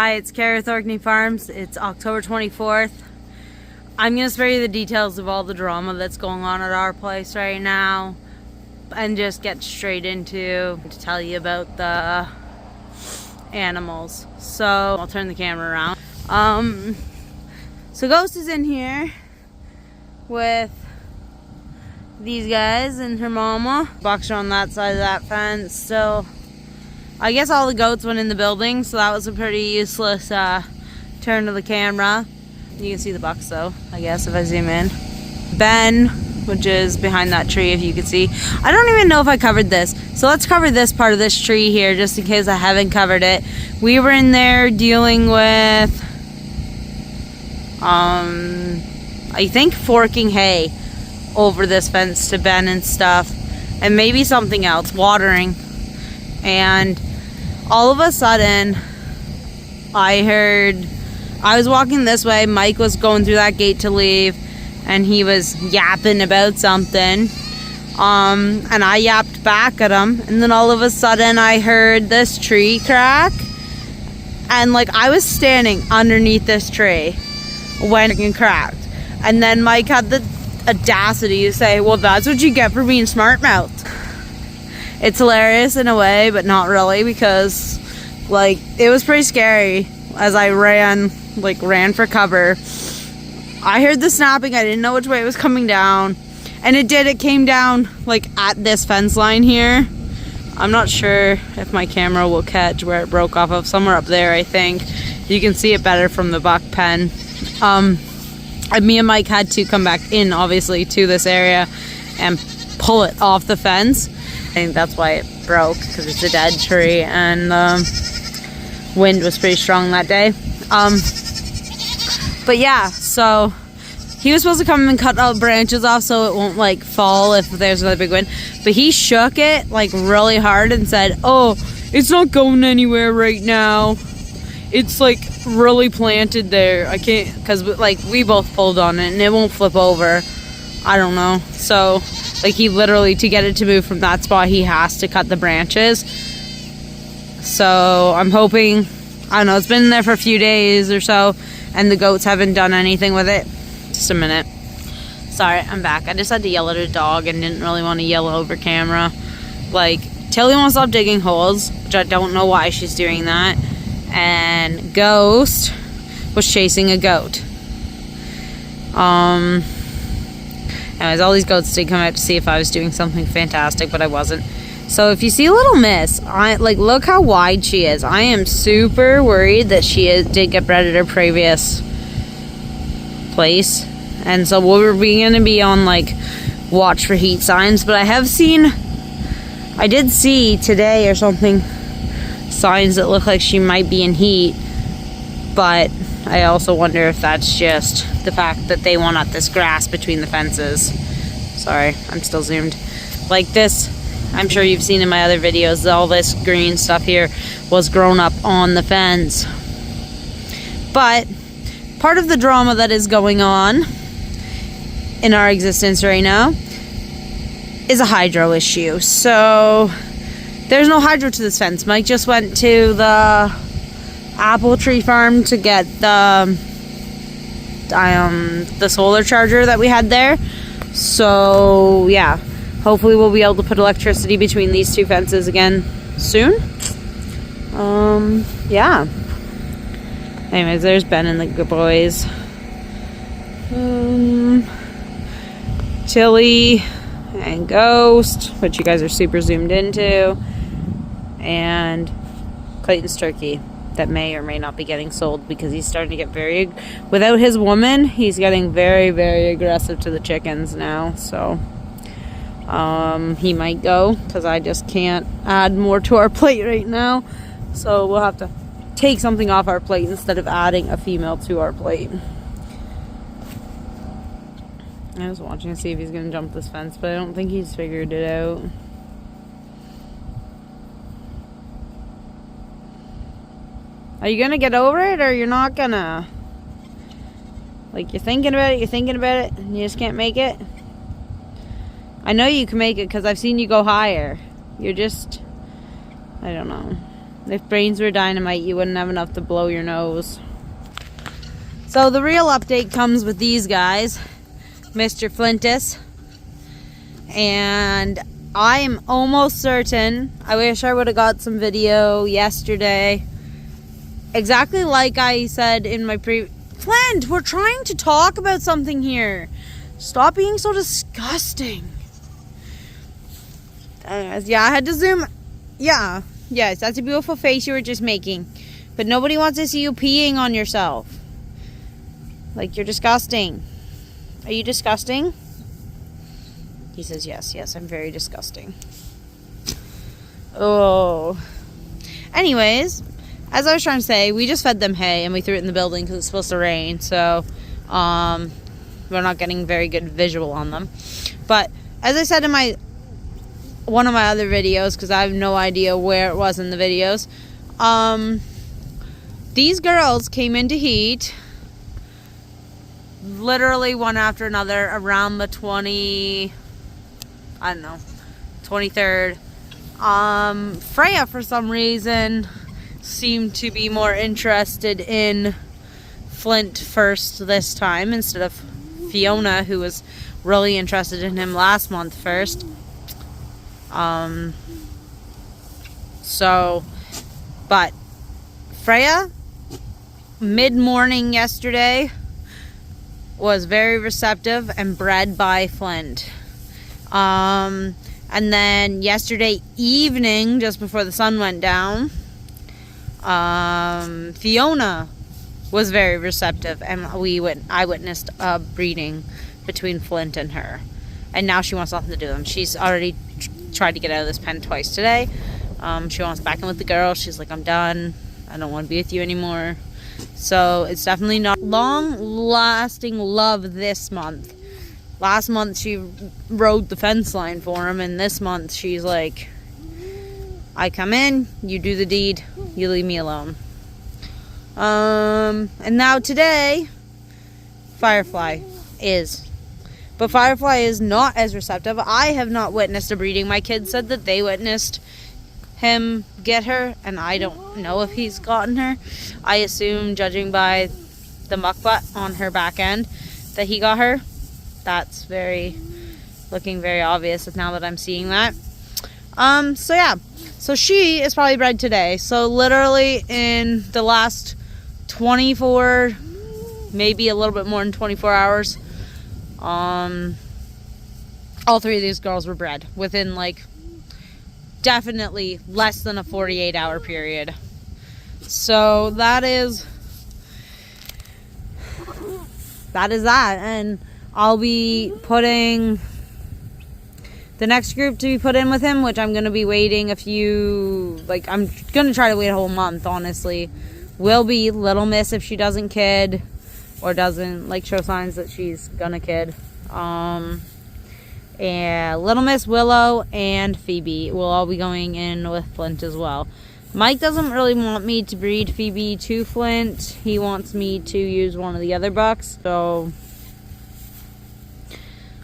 Hi, it's Kara with Orkney Farms. It's October 24th. I'm going to spare you the details of all the drama that's going on at our place right now and just get straight into to tell you about the animals. So I'll turn the camera around. So Ghost is in here with these guys and her mama. Bucks are on that side of that fence. So I guess all the goats went in the building, so that was a pretty useless turn of the camera. You can see the bucks though, I guess, if I zoom in. Ben, which is behind that tree, if you can see. I don't even know if I covered this. So let's cover this part of this tree here, just in case I haven't covered it. We were in there dealing with, I think forking hay over this fence to Ben and stuff. And maybe something else, watering. And all of a sudden, I was walking this way, Mike was going through that gate to leave, and he was yapping about something. And I yapped back at him, and then all of a sudden I heard this tree crack. And like, I was standing underneath this tree when it cracked. And then Mike had the audacity to say, well, that's what you get for being smart-mouthed. It's hilarious in a way, but not really, because like, it was pretty scary as I ran for cover. I heard the snapping, I didn't know which way it was coming down. And it came down like at this fence line here. I'm not sure if my camera will catch where it broke off of, somewhere up there, I think. You can see it better from the buck pen. And me and Mike had to come back in, obviously, to this area and pull it off the fence. I think that's why it broke, because it's a dead tree, and wind was pretty strong that day. But yeah, so he was supposed to come and cut all the branches off so it won't like fall if there's another big wind. But he shook it like really hard and said, oh, it's not going anywhere right now. It's like really planted there. I can't, because like we both pulled on it and it won't flip over. I don't know. So like, he literally, to get it to move from that spot, he has to cut the branches. So I'm hoping, I don't know, it's been there for a few days or so, and the goats haven't done anything with it. Just a minute. Sorry, I'm back. I just had to yell at a dog and didn't really want to yell over camera. Like, Tilly won't stop digging holes, which I don't know why she's doing that. And Ghost was chasing a goat. Anyways, all these goats did come out to see if I was doing something fantastic, but I wasn't. So if you see a little miss, look how wide she is. I am super worried that she did get bred at her previous place. And so we're going to be on like watch for heat signs. But I did see today or something, signs that look like she might be in heat. But I also wonder if that's just the fact that they want up this grass between the fences. Sorry, I'm still zoomed. Like this, I'm sure you've seen in my other videos, all this green stuff here was grown up on the fence. But part of the drama that is going on in our existence right now is a hydro issue. So there's no hydro to this fence. Mike just went to the apple tree farm to get the solar charger that we had there. So yeah, hopefully we'll be able to put electricity between these two fences again soon. Yeah. Anyways, there's Ben and the boys. Tilly and Ghost, which you guys are super zoomed into, and Clayton's turkey that may or may not be getting sold, because he's starting to get without his woman, he's getting very, very aggressive to the chickens now. So he might go, because I just can't add more to our plate right now. So we'll have to take something off our plate instead of adding a female to our plate. I was watching to see if he's going to jump this fence, but I don't think he's figured it out. Are you going to get over it, or you're not going to? Like, you're thinking about it, and you just can't make it? I know you can make it, because I've seen you go higher. You're just, I don't know. If brains were dynamite, you wouldn't have enough to blow your nose. So the real update comes with these guys, Mr. Flintus. And I am almost certain, I wish I would have got some video yesterday. Exactly like I said in my Flint, we're trying to talk about something here. Stop being so disgusting. Yeah, I had to zoom. Yeah, yes, that's a beautiful face you were just making. But nobody wants to see you peeing on yourself. Like, you're disgusting. Are you disgusting? He says, yes, I'm very disgusting. Oh. Anyways, as I was trying to say, we just fed them hay and we threw it in the building because it's supposed to rain. So, we're not getting very good visual on them. But, as I said in one of my other videos, because I have no idea where it was in the videos, these girls came into heat literally one after another around the 23rd. Freya, for some reason, seemed to be more interested in Flint first this time instead of Fiona, who was really interested in him last month first. But Freya, mid-morning yesterday, was very receptive and bred by Flint. And then yesterday evening, just before the sun went down, Fiona was very receptive, and I witnessed a breeding between Flint and her. And now she wants nothing to do with him. She's already tried to get out of this pen twice today. She wants back in with the girls. She's like, I'm done. I don't want to be with you anymore. So it's definitely not long-lasting love this month. Last month she rode the fence line for him, and this month she's like, I come in, you do the deed, you leave me alone. And now today, Firefly is. But Firefly is not as receptive. I have not witnessed a breeding. My kids said that they witnessed him get her, and I don't know if he's gotten her. I assume, judging by the muck butt on her back end, that he got her. That's looking very obvious now that I'm seeing that. So yeah. So she is probably bred today. So literally in the last 24, maybe a little bit more than 24 hours, all three of these girls were bred within definitely less than a 48-hour period. So that is that. And I'll be putting the next group to be put in with him, which I'm going to be waiting I'm going to try to wait a whole month, honestly. Will be Little Miss if she doesn't kid or doesn't show signs that she's gonna kid. And Little Miss, Willow, and Phoebe will all be going in with Flint as well. Mike doesn't really want me to breed Phoebe to Flint. He wants me to use one of the other bucks, so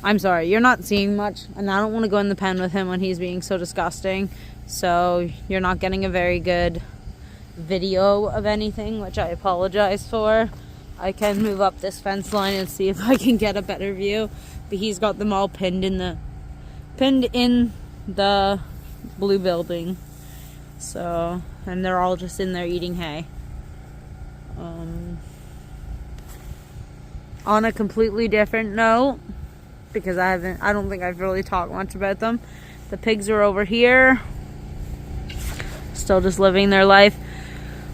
I'm sorry, you're not seeing much, and I don't want to go in the pen with him when he's being so disgusting. So you're not getting a very good video of anything, which I apologize for. I can move up this fence line and see if I can get a better view. But he's got them all pinned in the blue building. So, and they're all just in there eating hay. On a completely different note, because I don't think I've really talked much about them. The pigs are over here, still just living their life.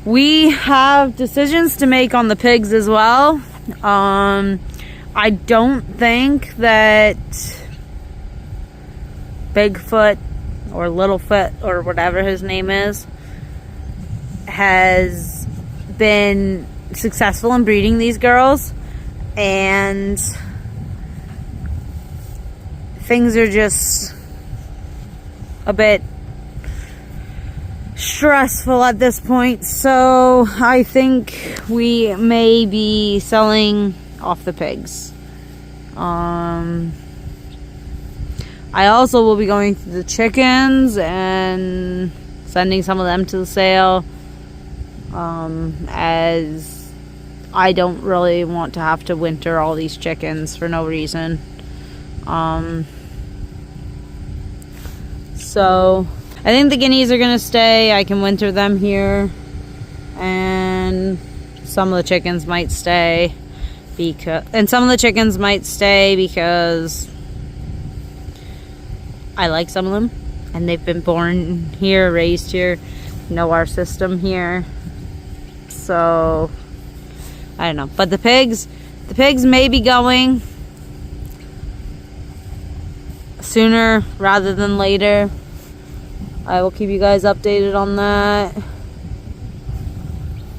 We have decisions to make on the pigs as well. I don't think that Bigfoot or Littlefoot or whatever his name is has been successful in breeding these girls, and things are just a bit stressful at this point. So I think we may be selling off the pigs. I also will be going through the chickens and sending some of them to the sale, as I don't really want to have to winter all these chickens for no reason. So I think the guineas are gonna stay. I can winter them here, and some of the chickens might stay because I like some of them, and they've been born here, raised here, know our system here. So I don't know. But the pigs may be going sooner rather than later. I will keep you guys updated on that.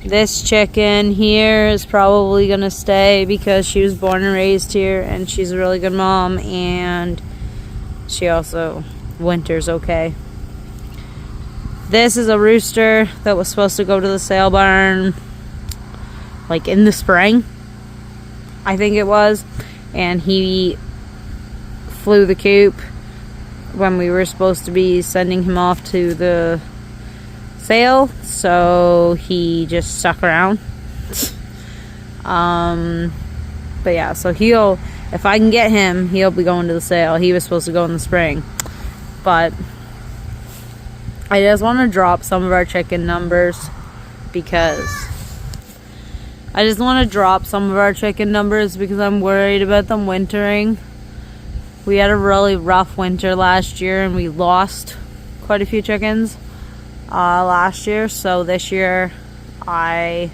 This chicken here is probably gonna stay because she was born and raised here, and she's a really good mom, and she also winters okay. This is a rooster that was supposed to go to the sale barn like in the spring, I think it was, and he flew the coop when we were supposed to be sending him off to the sale, so he just stuck around. But yeah, so if I can get him, he'll be going to the sale. He was supposed to go in the spring, but I just want to drop some of our chicken numbers because I'm worried about them wintering. We had a really rough winter last year, and we lost quite a few chickens last year. So this year, I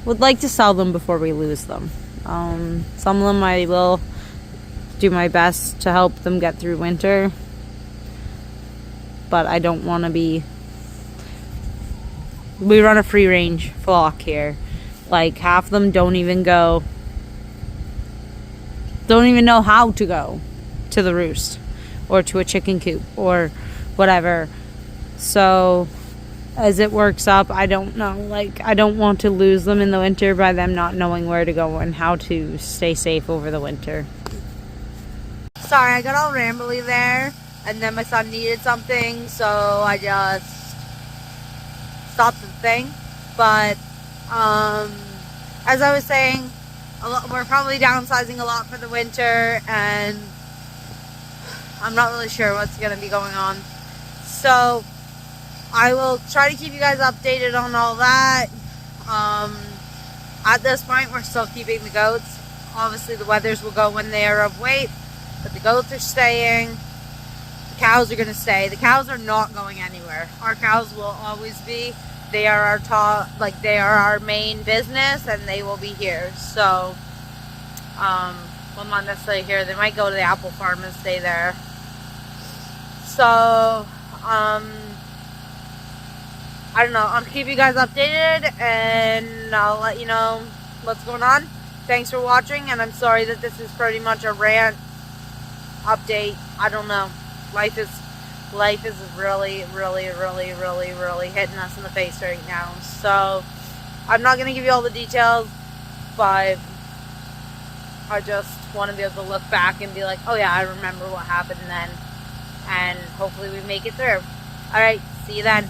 would like to sell them before we lose them. Some of them I will do my best to help them get through winter, but I don't want to be... We run a free range flock here. Like, half of them don't even know how to go to the roost or to a chicken coop or whatever. So as it works up, I don't know, like, I don't want to lose them in the winter by them not knowing where to go and how to stay safe over the winter. Sorry, I got all rambly there, and then my son needed something, so I just stopped the thing. But as I was saying, we're probably downsizing a lot for the winter, and I'm not really sure what's going to be going on. So I will try to keep you guys updated on all that. At this point, we're still keeping the goats. Obviously, the wethers will go when they are of weight, but the goats are staying. The cows are going to stay. The cows are not going anywhere. Our cows will always be. They are our they are our main business, and they will be here. So, well, not necessarily here. They might go to the apple farm and stay there. So, I don't know. I'll keep you guys updated, and I'll let you know what's going on. Thanks for watching, and I'm sorry that this is pretty much a rant update. I don't know. Life is really, really, really, really, really hitting us in the face right now. So I'm not going to give you all the details, but I just want to be able to look back and be like, oh yeah, I remember what happened then, and hopefully we make it through. Alright, see you then.